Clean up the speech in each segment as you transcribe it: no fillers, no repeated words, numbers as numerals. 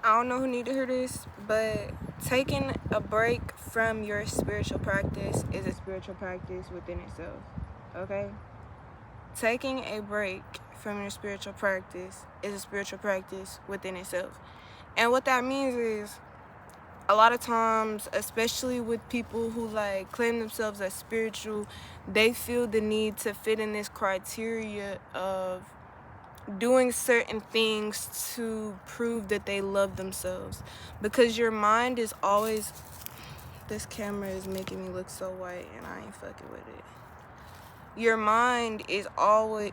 I don't know who need to hear this, but taking a break from your spiritual practice is a spiritual practice within itself. Okay? Taking a break from your spiritual practice is a spiritual practice within itself. And what that means is a lot of times, especially with people who like claim themselves as spiritual, they feel the need to fit in this criteria of doing certain things to prove that they love themselves, because your mind is always, this camera is making me look so white and I ain't fucking with it. Your mind is always,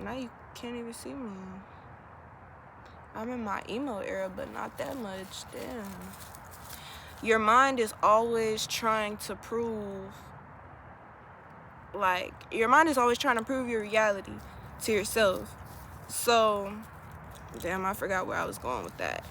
now you can't even see me. I'm in my emo era, but not that much. Damn. Your mind is always trying to prove, like, your mind is always trying to prove your reality to yourself. So damn, I forgot where I was going with that.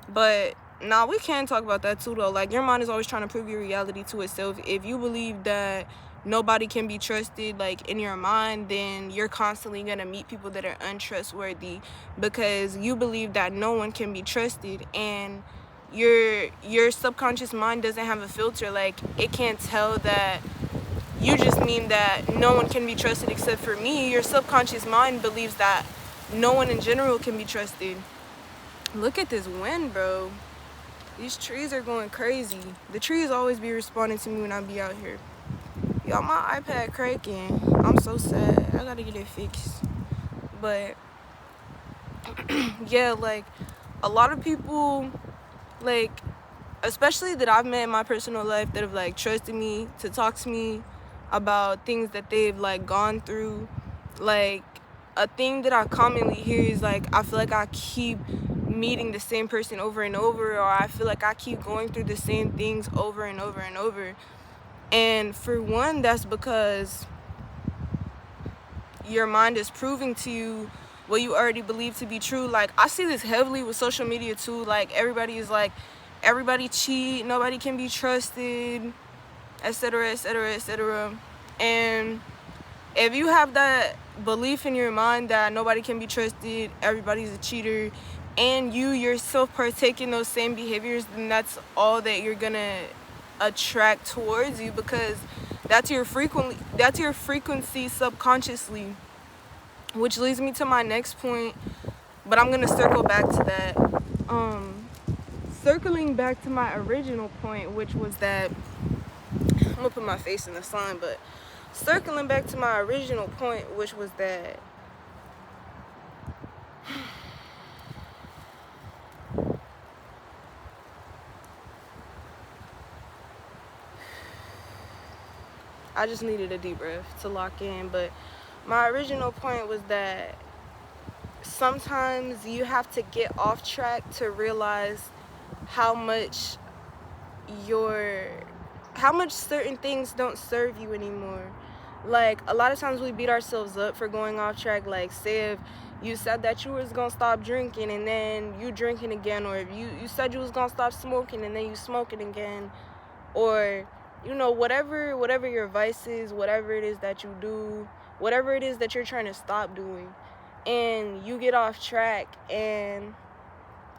But nah, we can talk about that too though. Like, your mind is always trying to prove your reality to itself. If you believe that nobody can be trusted, like, in your mind, then you're constantly gonna meet people that are untrustworthy, because you believe that no one can be trusted, and your subconscious mind doesn't have a filter. Like, it can't tell that you just mean that no one can be trusted except for me. Your subconscious mind believes that no one in general can be trusted. Look at this wind, bro. These trees are going crazy. The trees always be responding to me when I be out here. Y'all, my iPad cracking. I'm so sad. I gotta get it fixed. But yeah, like, a lot of people, like, especially that I've met in my personal life, that have like trusted me to talk to me about things that they've like gone through. Like, a thing that I commonly hear is like, I feel like I keep meeting the same person over and over, or I feel like I keep going through the same things over and over and over. And for one, that's because your mind is proving to you what you already believe to be true. Like, I see this heavily with social media too. Like, everybody is like, everybody cheat, nobody can be trusted, etc., etc., etc. And if you have that belief in your mind that nobody can be trusted, everybody's a cheater, and you yourself partake in those same behaviors, then that's all that you're gonna attract towards you, because that's your frequency subconsciously. Which leads me to my next point, but I'm gonna circle back to that. Circling back to my original point, which was that, I'm gonna put my face in the sun, but circling back to my original point, which was that I just needed a deep breath to lock in. But my original point was that sometimes you have to get off track to realize how much certain things don't serve you anymore. Like, a lot of times we beat ourselves up for going off track. Like, say if you said that you was gonna stop drinking and then you drinking again, or if you said you was gonna stop smoking and then you smoking again, or whatever your vice is, whatever it is that you do, whatever it is that you're trying to stop doing, and you get off track. And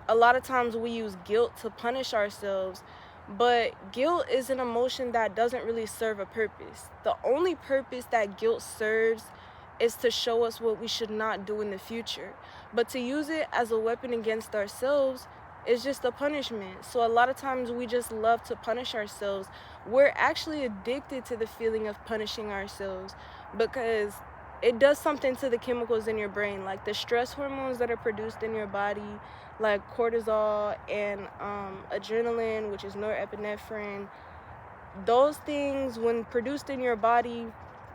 a lot of times we use guilt to punish ourselves, but guilt is an emotion that doesn't really serve a purpose. The only purpose that guilt serves is to show us what we should not do in the future. But to use it as a weapon against ourselves is just a punishment. So a lot of times we just love to punish ourselves. We're actually addicted to the feeling of punishing ourselves, because it does something to the chemicals in your brain, like the stress hormones that are produced in your body, like cortisol and adrenaline, which is norepinephrine. Those things, when produced in your body,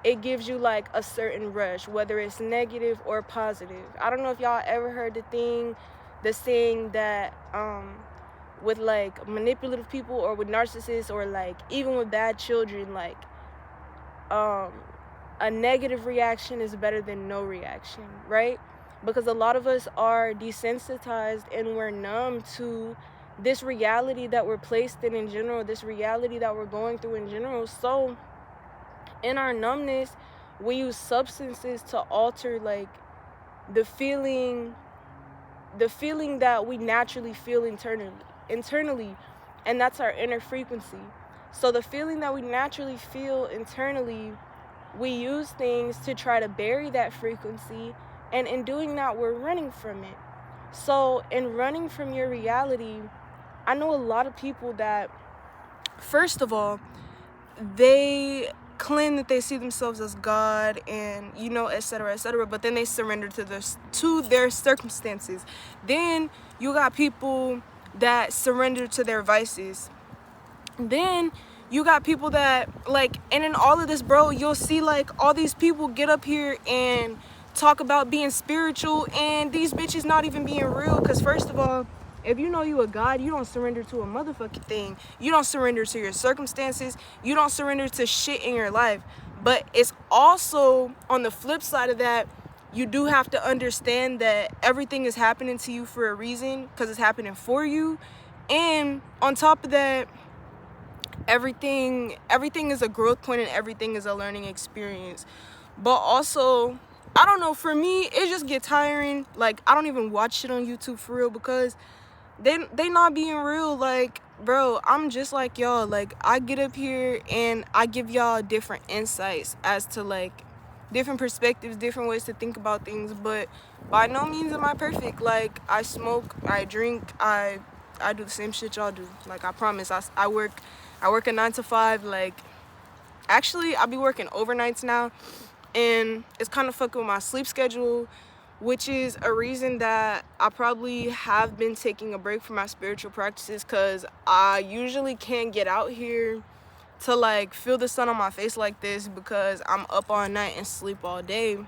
it gives you like a certain rush, whether it's negative or positive. I don't know if y'all ever heard the saying that with like manipulative people, or with narcissists, or like even with bad children, like a negative reaction is better than no reaction, right? Because a lot of us are desensitized and we're numb to this reality that we're placed in general, this reality that we're going through in general. So in our numbness, we use substances to alter like the feeling the feeling that we naturally feel internally, and that's our inner frequency. So the feeling that we naturally feel internally, we use things to try to bury that frequency, and in doing that, we're running from it. So in running from your reality, I know a lot of people that, first of all, they claim that they see themselves as God and, you know, etc., but then they surrender to their circumstances. Then you got people that surrender to their vices. Then you got people that, like, and in all of this, bro, you'll see, like, all these people get up here and talk about being spiritual, and these bitches not even being real. Because first of all, if you know you a God, you don't surrender to a motherfucking thing. You don't surrender to your circumstances. You don't surrender to shit in your life. But it's also, on the flip side of that, you do have to understand that everything is happening to you for a reason, because it's happening for you. And on top of that, everything is a growth point, and everything is a learning experience. But also, I don't know, for me, it just get tiring. Like, I don't even watch shit on YouTube for real, because they not being real. Like, bro, I'm just like y'all. Like, I get up here and I give y'all different insights as to, like, different perspectives, different ways to think about things, but by no means am I perfect. Like, I smoke, I drink, I do the same shit y'all do. Like, I promise. I work a 9 to 5. Like, actually, I'll be working overnights now, and it's kind of fucking with my sleep schedule, which is a reason that I probably have been taking a break from my spiritual practices, because I usually can't get out here to, like, feel the sun on my face like this, because I'm up all night and sleep all day.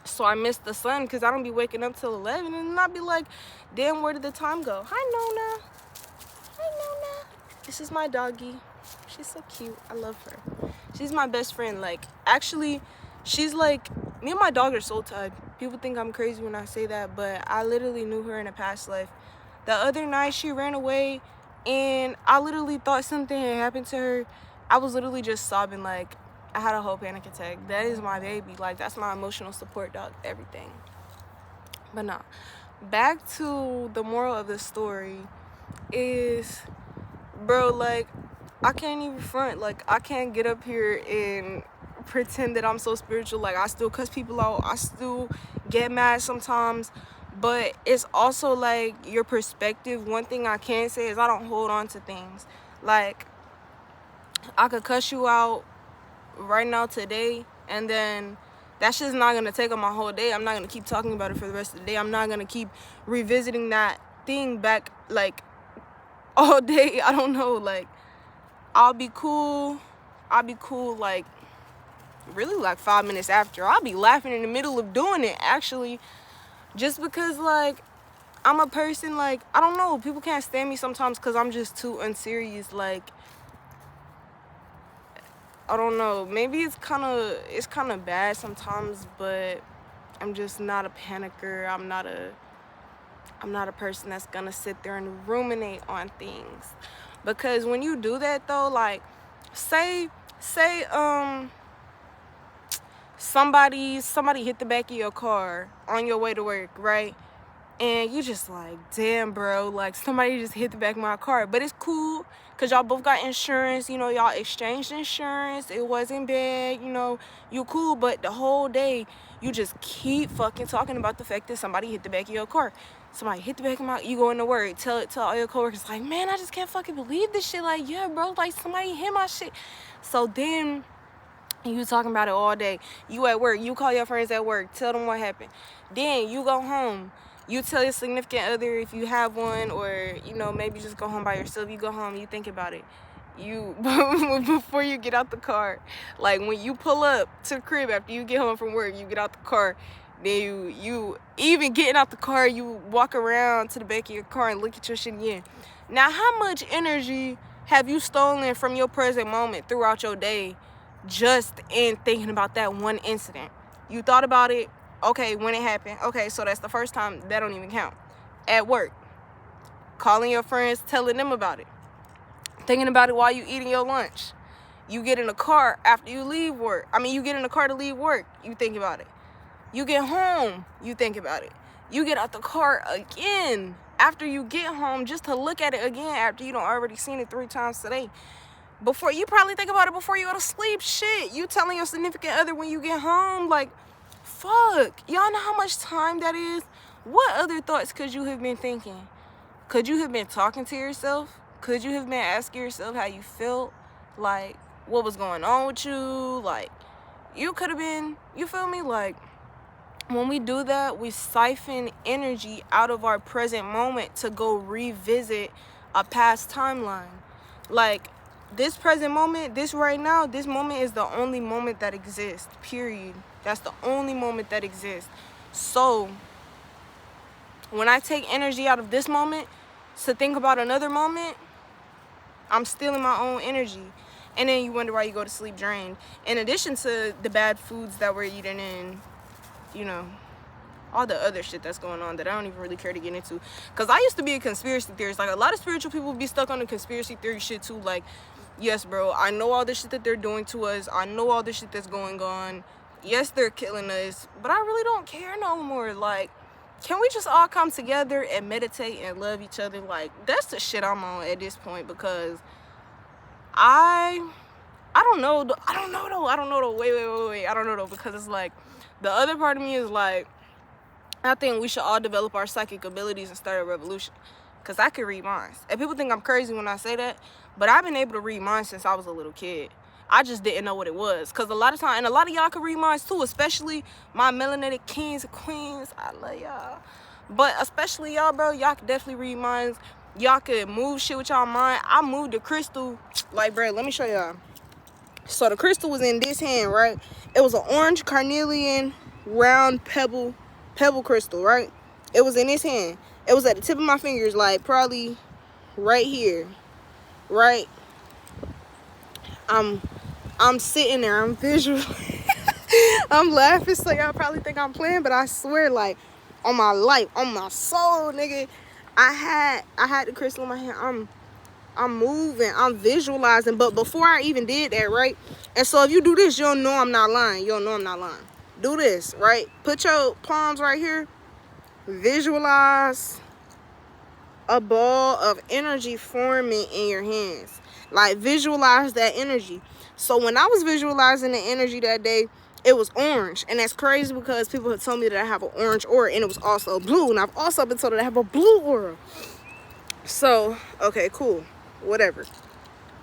So I miss the sun, because I don't be waking up till 11, and I'll be like, damn, where did the time go? Hi, Nona. Hi, Nona. This is my doggy. She's so cute. I love her. She's my best friend. Like, actually, she's like, me and my dog are soul tied. People think I'm crazy when I say that, but I literally knew her in a past life. The other night, she ran away, and I literally thought something had happened to her. I was literally just sobbing. Like, I had a whole panic attack. That is my baby. Like, that's my emotional support dog, everything. But nah, back to the moral of the story is, bro, like, I can't even front. Like, I can't get up here and pretend that I'm so spiritual. Like, I still cuss people out. I still get mad sometimes. But it's also, like, your perspective. One thing I can say is I don't hold on to things. Like, I could cuss you out right now today, and then that shit's not going to take up my whole day. I'm not going to keep talking about it for the rest of the day. I'm not going to keep revisiting that thing back, like, all day. I don't know. Like, I'll be cool, like, really, like, 5 minutes after. I'll be laughing in the middle of doing it, actually, just because, like, I'm a person, like, I don't know, people can't stand me sometimes because I'm just too unserious. Like, I don't know, maybe it's kind of bad sometimes, but I'm just not a panicker. I'm not a person that's gonna sit there and ruminate on things. Because when you do that, though, like, say somebody hit the back of your car on your way to work, right? And you just like, damn, bro, like, somebody just hit the back of my car. But it's cool, because y'all both got insurance, you know, y'all exchanged insurance. It wasn't bad, you know, you cool. But the whole day, you just keep fucking talking about the fact that somebody hit the back of your car. Somebody hit the back of my, you go into work, tell all your coworkers, like, man, I just can't fucking believe this shit. Like, yeah, bro, like, somebody hit my shit. So then you talking about it all day. You at work, you call your friends at work, tell them what happened. Then you go home, you tell your significant other, if you have one, or, you know, maybe just go home by yourself. You go home, you think about it. You, before you get out the car, like, when you pull up to the crib after you get home from work, you get out the car. Then you even getting out the car, you walk around to the back of your car and look at your shit again. Now, how much energy have you stolen from your present moment throughout your day just in thinking about that one incident? You thought about it, okay, when it happened. Okay, so that's the first time. That don't even count. At work, calling your friends, telling them about it. Thinking about it while you eating your lunch. You get in a car after you leave work. You get in a car to leave work, you think about it. You get home, you think about it. You get out the car again after you get home just to look at it again after you done already seen it 3 times today. Before you probably think about it before you go to sleep. Shit, you telling your significant other when you get home, like, fuck. Y'all know how much time that is? What other thoughts could you have been thinking? Could you have been talking to yourself? Could you have been asking yourself how you felt? Like, what was going on with you? Like, you could have been, you feel me? Like, when we do that, we siphon energy out of our present moment to go revisit a past timeline. Like, this present moment, this right now, this moment is the only moment that exists, period. That's the only moment that exists. So, when I take energy out of this moment to think about another moment, I'm stealing my own energy. And then you wonder why you go to sleep drained. In addition to the bad foods that we're eating and, you know, all the other shit that's going on that I don't even really care to get into. Because I used to be a conspiracy theorist. Like, a lot of spiritual people be stuck on the conspiracy theory shit too. Like, yes, bro, I know all the shit that they're doing to us. I know all the shit that's going on. Yes, they're killing us. But I really don't care no more. Like, can we just all come together and meditate and love each other? Like, that's the shit I'm on at this point. Because I don't know though. I don't know though. Wait. I don't know though. Because it's like, the other part of me is like, I think we should all develop our psychic abilities and start a revolution. Because I can read minds. And people think I'm crazy when I say that. But I've been able to read minds since I was a little kid. I just didn't know what it was. Because a lot of time, and a lot of y'all can read minds too. Especially my melanated kings and queens. I love y'all. But especially y'all, bro. Y'all can definitely read minds. Y'all could move shit with y'all mind. I moved the crystal. Like, bro, let me show y'all. So the crystal was in this hand, right? It was an orange carnelian round pebble crystal, right? It was in this hand. It was at the tip of my fingers, like probably right here, right? I'm sitting there, I'm visual. I'm laughing, so y'all probably think I'm playing, but I swear, like, on my life, on my soul, nigga, I had the crystal in my hand. I'm moving, I'm visualizing, but before I even did that, right? And so if you do this, you'll know I'm not lying. You'll know I'm not lying. Do this, right? Put your palms right here. Visualize a ball of energy forming in your hands. Like, visualize that energy. So when I was visualizing the energy that day, it was orange. And that's crazy because people had told me that I have an orange aura, and it was also blue. And I've also been told that I have a blue aura. So, okay, cool. Whatever.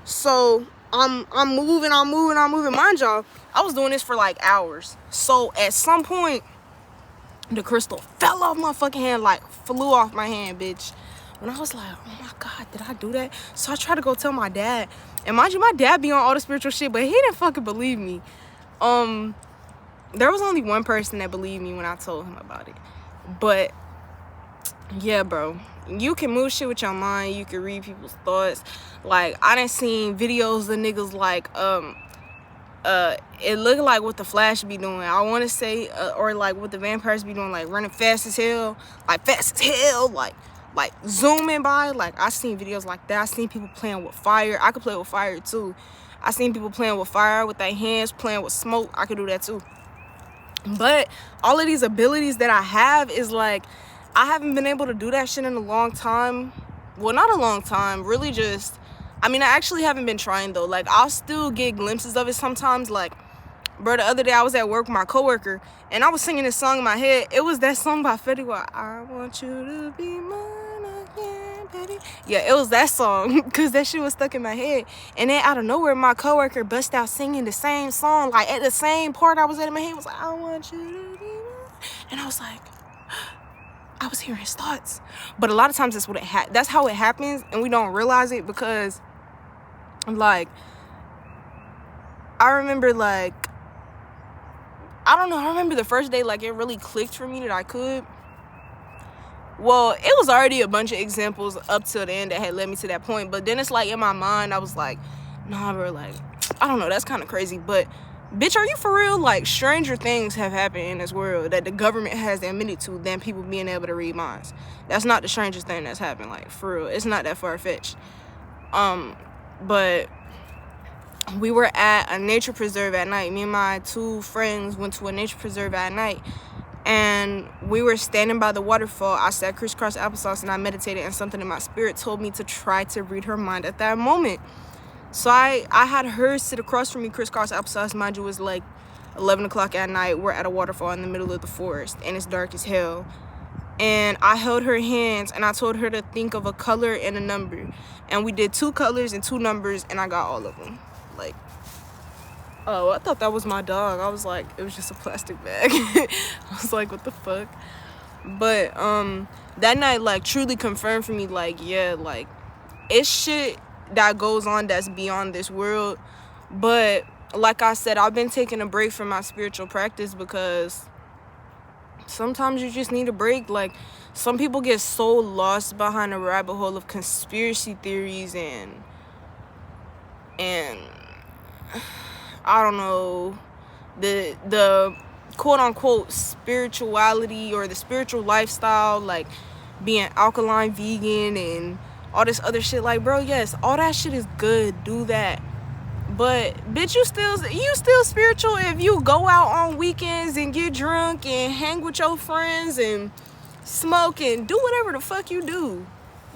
So I'm moving. Mind y'all, I was doing this for like hours. So at some point, the crystal fell off my fucking hand, like flew off my hand, bitch. When I was like, oh my God, did I do that? So I tried to go tell my dad. And mind you, my dad be on all the spiritual shit, but he didn't fucking believe me. There was only one person that believed me when I told him about it. But yeah, bro, you can move shit with your mind. You can read people's thoughts. Like, I done seen videos of niggas like, it looked like what the Flash be doing. I want to say, or like what the vampires be doing, like running fast as hell, like zooming by. Like, I seen videos like that. I seen people playing with fire. I could play with fire too. I seen people playing with fire with their hands, playing with smoke. I could do that too. But all of these abilities that I have is like, I haven't been able to do that shit in a long time. Well, not a long time, really just, I mean, I actually haven't been trying though. Like, I'll still get glimpses of it sometimes. Like, bro, the other day I was at work with my coworker and I was singing this song in my head. It was that song by Fetty Wap, I want you to be mine again, baby. Yeah, it was that song because that shit was stuck in my head. And then out of nowhere, my coworker bust out singing the same song. Like, at the same part I was at in my head, was like, I want you to be mine. And I was like, I was hearing his thoughts. But a lot of times that's how it happens, and we don't realize it because, like, I remember, like, I don't know, I remember the first day, like, it really clicked for me that I could. Well, it was already a bunch of examples up till the end that had led me to that point, but then it's like in my mind, I was like, nah, bro, like, I don't know, that's kind of crazy, but bitch, are you for real? Like, stranger things have happened in this world that the government has admitted to than people being able to read minds. That's not the strangest thing that's happened, like, for real. It's not that far-fetched. But we were at a nature preserve at night. Me and my 2 friends went to a nature preserve at night. and we were standing by the waterfall. I said crisscross applesauce and I meditated, and something in my spirit told me to try to read her mind at that moment. So I had her sit across from me, crisscross applesauce. Mind you, it was like 11 o'clock at night. We're at a waterfall in the middle of the forest and it's dark as hell. And I held her hands and I told her to think of a color and a number. And we did 2 colors and 2 numbers, and I got all of them. Like, oh, I thought that was my dog. I was like, it was just a plastic bag. I was like, what the fuck? But that night, like, truly confirmed for me, like, yeah, like, it's shit that goes on that's beyond this world. But like I said, I've been taking a break from my spiritual practice because sometimes you just need a break. Like, some people get so lost behind a rabbit hole of conspiracy theories and I don't know, the quote unquote spirituality or the spiritual lifestyle, like being alkaline vegan and all this other shit. Like, bro, yes, all that shit is good, do that, but bitch, you still spiritual if you go out on weekends and get drunk and hang with your friends and smoke and do whatever the fuck you do.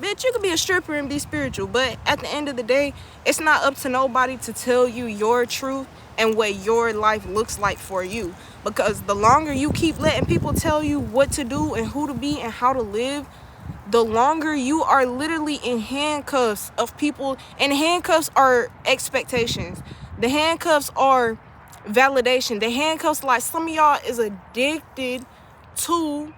Bitch, you could be a stripper and be spiritual, but at the end of the day, it's not up to nobody to tell you your truth and what your life looks like for you. Because the longer you keep letting people tell you what to do and who to be and how to live, the longer you are literally in handcuffs of people. And handcuffs are expectations. The handcuffs are validation. The handcuffs, like, some of y'all is addicted to,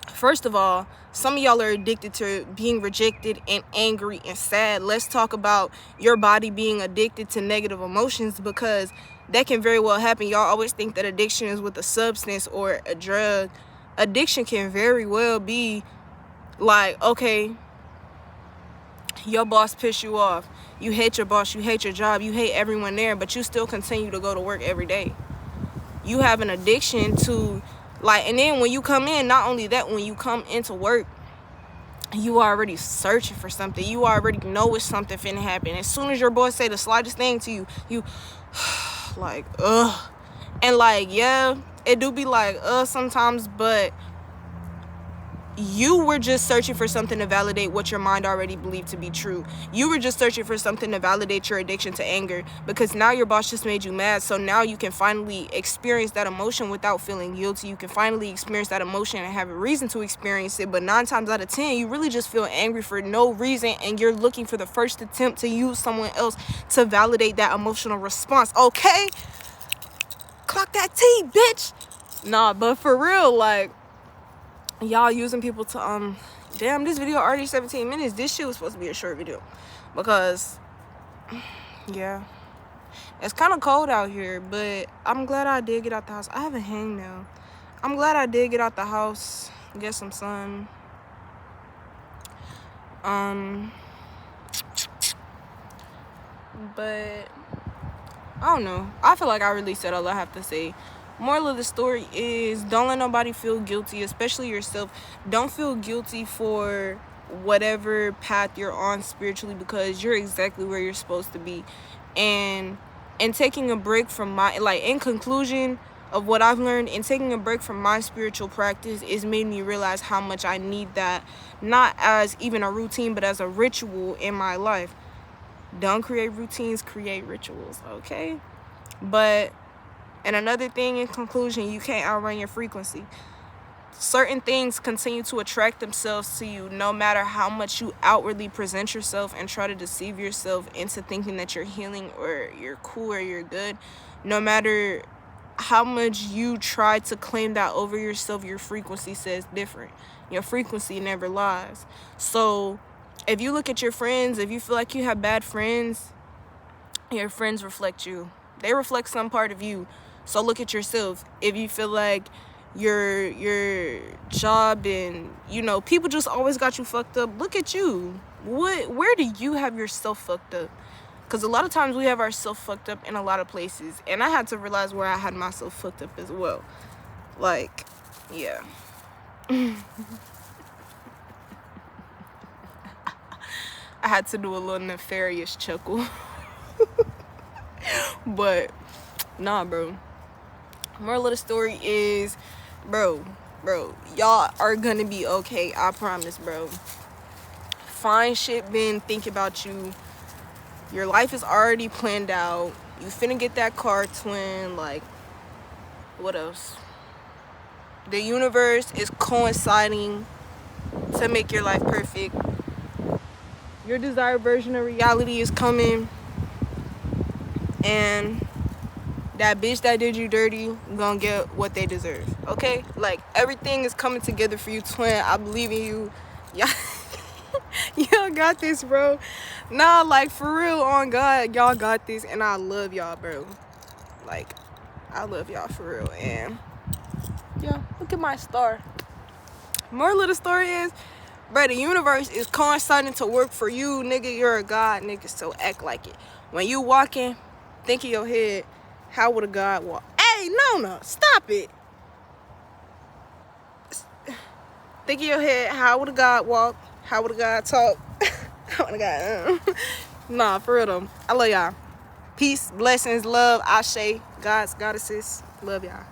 first of all, some of y'all are addicted to being rejected and angry and sad. Let's talk about your body being addicted to negative emotions, because that can very well happen. Y'all always think that addiction is with a substance or a drug. Addiction can very well be like, okay, your boss pissed you off. You hate your boss, you hate your job, you hate everyone there, but you still continue to go to work every day. You have an addiction to, like, and then when you come in, not only that, when you come into work, you already searching for something. You already know it's something finna happen. As soon as your boss say the slightest thing to you, you like, ugh. And like, yeah, it do be like, sometimes, but you were just searching for something to validate what your mind already believed to be true. You were just searching for something to validate your addiction to anger, because now your boss just made you mad. So now you can finally experience that emotion without feeling guilty. You can finally experience that emotion and have a reason to experience it. But 9 times out of 10, you really just feel angry for no reason, and you're looking for the first attempt to use someone else to validate that emotional response. Okay? Clock that T, bitch. Nah, but for real, like, y'all using people to damn, this video already 17 minutes. This shit was supposed to be a short video, because yeah, it's kind of cold out here, but I'm glad I did get out the house. I have a hangnail. I'm glad I did get out the house, get some sun. But I don't know, I feel like I really said all I have to say. Moral of the story is, don't let nobody feel guilty, especially yourself. Don't feel guilty for whatever path you're on spiritually, because you're exactly where you're supposed to be. And taking a break from my, like, in conclusion of what I've learned, and taking a break from my spiritual practice is made me realize how much I need that, not as even a routine, but as a ritual in my life. Don't create routines, create rituals, okay? But, and another thing in conclusion, you can't outrun your frequency. Certain things continue to attract themselves to you no matter how much you outwardly present yourself and try to deceive yourself into thinking that you're healing or you're cool or you're good. No matter how much you try to claim that over yourself, your frequency says different. Your frequency never lies. So if you look at your friends, if you feel like you have bad friends, your friends reflect you. They reflect some part of you. So look at yourself. If you feel like your job and, you know, people just always got you fucked up, look at you. Where do you have yourself fucked up? Because a lot of times we have ourselves fucked up in a lot of places. And I had to realize where I had myself fucked up as well. Like, yeah. I had to do a little nefarious chuckle. But nah, bro. Moral of the story is, bro, y'all are gonna be okay. I promise, bro. Fine shit been thinking about you. Your life is already planned out. You finna get that car twin. Like, what else? The universe is coinciding to make your life perfect. Your desired version of reality is coming. And that bitch that did you dirty gonna get what they deserve. Okay? Like, everything is coming together for you, twin. I believe in you. Y'all, y'all got this, bro. Nah, like, for real, on God, y'all got this. And I love y'all, bro. Like, I love y'all for real. And yeah, look at my star. Moral of the story is, bro, the universe is coinciding to work for you, nigga. You're a god, nigga, so act like it. When you walking, think in your head, how would a god walk? Hey, no, stop it. Think in your head, how would a god walk? How would a god talk? How would a god... Nah, for real though. I love y'all. Peace, blessings, love, Ashe, gods, goddesses. Love y'all.